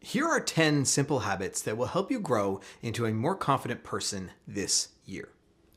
Here are 10 simple habits that will help you grow into a more confident person this year.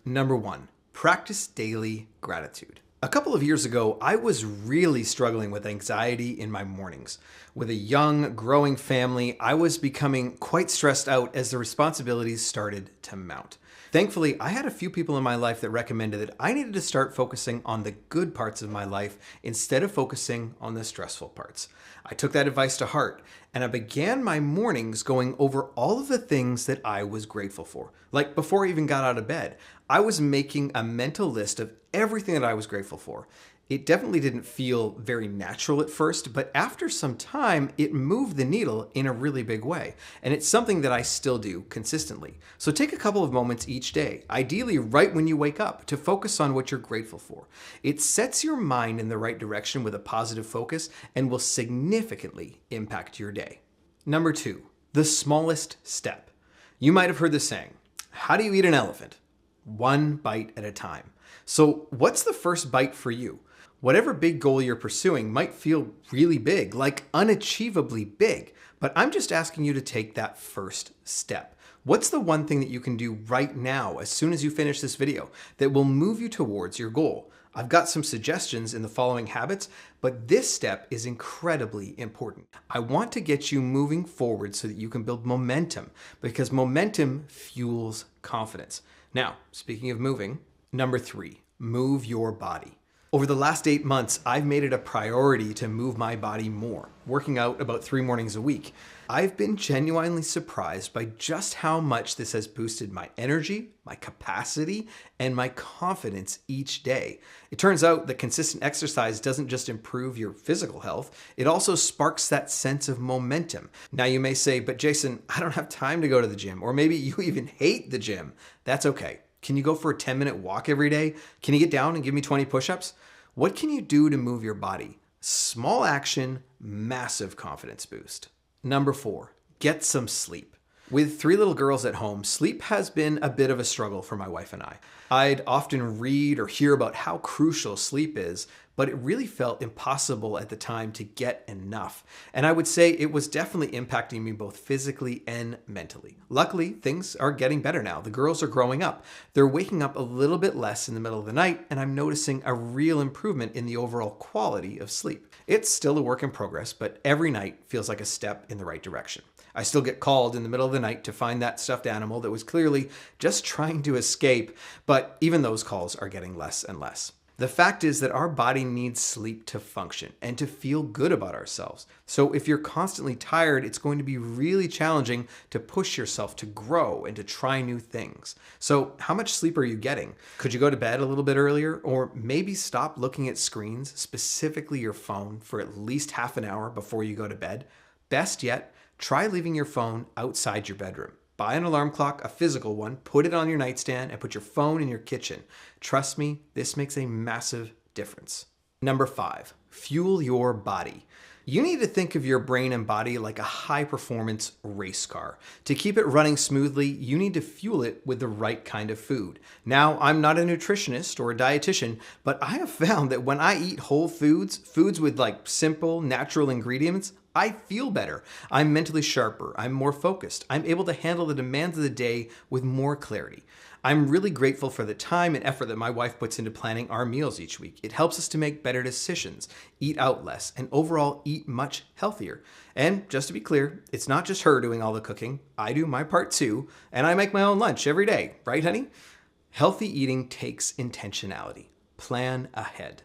Number 1, practice daily gratitude. A couple of years ago, I was really struggling with anxiety in my mornings. With a young, growing family, I was becoming quite stressed out as the responsibilities started to mount. Thankfully, I had a few people in my life that recommended that I needed to start focusing on the good parts of my life instead of focusing on the stressful parts. I took that advice to heart, and I began my mornings going over all of the things that I was grateful for. Like before I even got out of bed, I was making a mental list of everything that I was grateful for. It definitely didn't feel very natural at first, but after some time, it moved the needle in a really big way. And it's something that I still do consistently. So take a couple of moments each day, ideally right when you wake up, to focus on what you're grateful for. It sets your mind in the right direction with a positive focus and will significantly impact your day. Number 2, the smallest step. You might have heard this saying, how do you eat an elephant? One bite at a time. So what's the first bite for you? Whatever big goal you're pursuing might feel really big, like unachievably big, but I'm just asking you to take that first step. What's the one thing that you can do right now, as soon as you finish this video, that will move you towards your goal? I've got some suggestions in the following habits, but this step is incredibly important. I want to get you moving forward so that you can build momentum, because momentum fuels confidence. Now, speaking of moving, number 3, move your body. Over the last 8 months, I've made it a priority to move my body more, working out about 3 mornings a week. I've been genuinely surprised by just how much this has boosted my energy, my capacity, and my confidence each day. It turns out that consistent exercise doesn't just improve your physical health, it also sparks that sense of momentum. Now you may say, but Jason, I don't have time to go to the gym, or maybe you even hate the gym. That's okay. Can you go for a 10-minute walk every day? Can you get down and give me 20 push-ups? What can you do to move your body? Small action, massive confidence boost. Number 4, get some sleep. With 3 little girls at home, sleep has been a bit of a struggle for my wife and I. I'd often read or hear about how crucial sleep is, but it really felt impossible at the time to get enough. And I would say it was definitely impacting me both physically and mentally. Luckily, things are getting better now. The girls are growing up. They're waking up a little bit less in the middle of the night, and I'm noticing a real improvement in the overall quality of sleep. It's still a work in progress, but every night feels like a step in the right direction. I still get called in the middle of the night to find that stuffed animal that was clearly just trying to escape, but even those calls are getting less and less. The fact is that our body needs sleep to function and to feel good about ourselves. So if you're constantly tired, it's going to be really challenging to push yourself to grow and to try new things. So how much sleep are you getting? Could you go to bed a little bit earlier, or maybe stop looking at screens, specifically your phone, for at least half an hour before you go to bed? Best yet, try leaving your phone outside your bedroom. Buy an alarm clock, a physical one, put it on your nightstand, and put your phone in your kitchen. Trust me, this makes a massive difference. Number 5, fuel your body. You need to think of your brain and body like a high-performance race car. To keep it running smoothly, you need to fuel it with the right kind of food. Now, I'm not a nutritionist or a dietitian, but I have found that when I eat whole foods, foods with like simple, natural ingredients, I feel better. I'm mentally sharper. I'm more focused. I'm able to handle the demands of the day with more clarity. I'm really grateful for the time and effort that my wife puts into planning our meals each week. It helps us to make better decisions, eat out less, and overall eat much healthier. And just to be clear, it's not just her doing all the cooking. I do my part too, and I make my own lunch every day. Right, honey? Healthy eating takes intentionality. Plan ahead.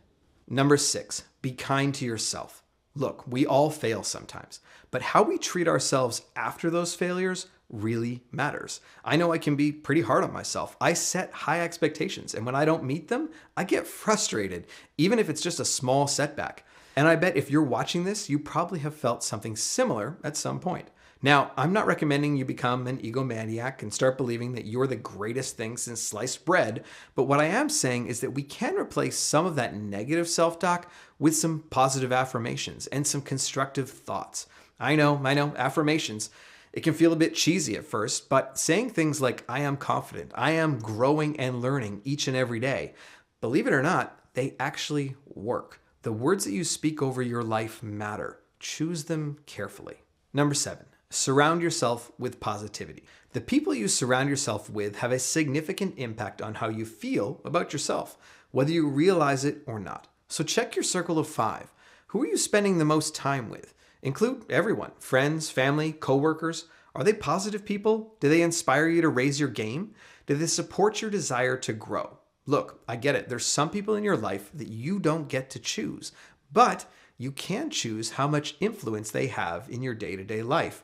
Number 6, be kind to yourself. Look, we all fail sometimes, but how we treat ourselves after those failures really matters. I know I can be pretty hard on myself. I set high expectations, and when I don't meet them, I get frustrated, even if it's just a small setback. And I bet if you're watching this, you probably have felt something similar at some point. Now, I'm not recommending you become an egomaniac and start believing that you're the greatest thing since sliced bread, but what I am saying is that we can replace some of that negative self-talk with some positive affirmations and some constructive thoughts. I know, affirmations. It can feel a bit cheesy at first, but saying things like, I am confident, I am growing and learning each and every day, believe it or not, they actually work. The words that you speak over your life matter. Choose them carefully. Number 7, Surround yourself with positivity. The people you surround yourself with have a significant impact on how you feel about yourself, whether you realize it or not. So check your circle of 5. Who are you spending the most time with? Include everyone, friends, family, coworkers. Are they positive people? Do they inspire you to raise your game? Do they support your desire to grow? Look, I get it. There's some people in your life that you don't get to choose, but you can choose how much influence they have in your day-to-day life.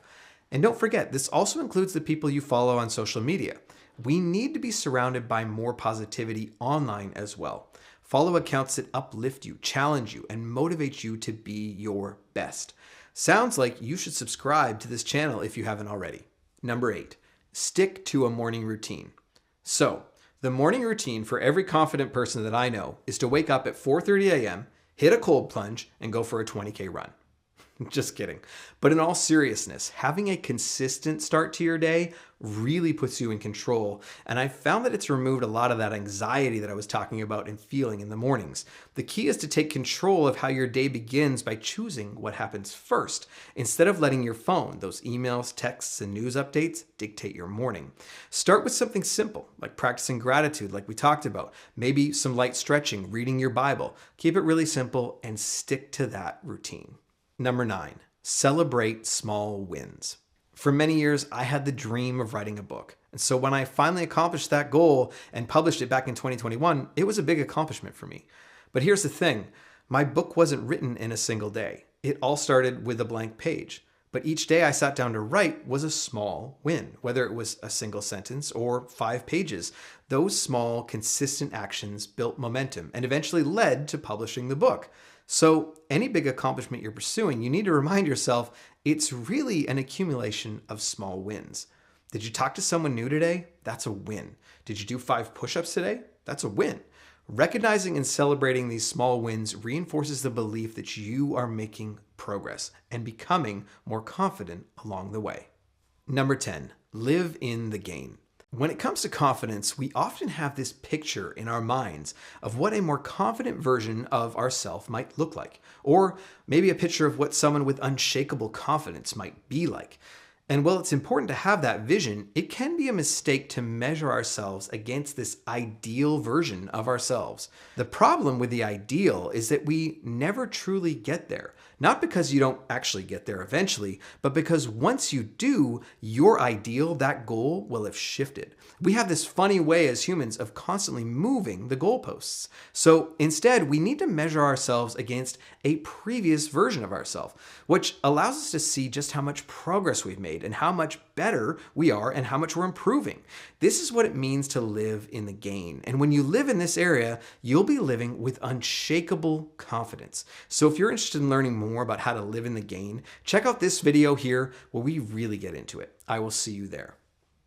And don't forget, this also includes the people you follow on social media. We need to be surrounded by more positivity online as well. Follow accounts that uplift you, challenge you, and motivate you to be your best. Sounds like you should subscribe to this channel if you haven't already. Number 8, stick to a morning routine. So, the morning routine for every confident person that I know is to wake up at 4:30 a.m., hit a cold plunge, and go for a 20K run. Just kidding. But in all seriousness, having a consistent start to your day really puts you in control. And I found that it's removed a lot of that anxiety that I was talking about and feeling in the mornings. The key is to take control of how your day begins by choosing what happens first, instead of letting your phone, those emails, texts, and news updates dictate your morning. Start with something simple, like practicing gratitude, like we talked about. Maybe some light stretching, reading your Bible. Keep it really simple and stick to that routine. Number 9, celebrate small wins. For many years, I had the dream of writing a book. And so when I finally accomplished that goal and published it back in 2021, it was a big accomplishment for me. But here's the thing, my book wasn't written in a single day. It all started with a blank page. But each day I sat down to write was a small win, whether it was a single sentence or 5 pages. Those small, consistent actions built momentum and eventually led to publishing the book. So any big accomplishment you're pursuing, you need to remind yourself it's really an accumulation of small wins. Did you talk to someone new today? That's a win. Did you do 5 push-ups today? That's a win. Recognizing and celebrating these small wins reinforces the belief that you are making progress and becoming more confident along the way. Number 10, live in the gain. When it comes to confidence, we often have this picture in our minds of what a more confident version of ourselves might look like, or maybe a picture of what someone with unshakable confidence might be like. And while it's important to have that vision, it can be a mistake to measure ourselves against this ideal version of ourselves. The problem with the ideal is that we never truly get there. Not because you don't actually get there eventually, but because once you do, your ideal, that goal, will have shifted. We have this funny way as humans of constantly moving the goalposts. So instead, we need to measure ourselves against a previous version of ourselves, which allows us to see just how much progress we've made and how much better we are and how much we're improving. This is what it means to live in the gain. And when you live in this area, you'll be living with unshakable confidence. So if you're interested in learning more about how to live in the gain, check out this video here where we really get into it. I will see you there.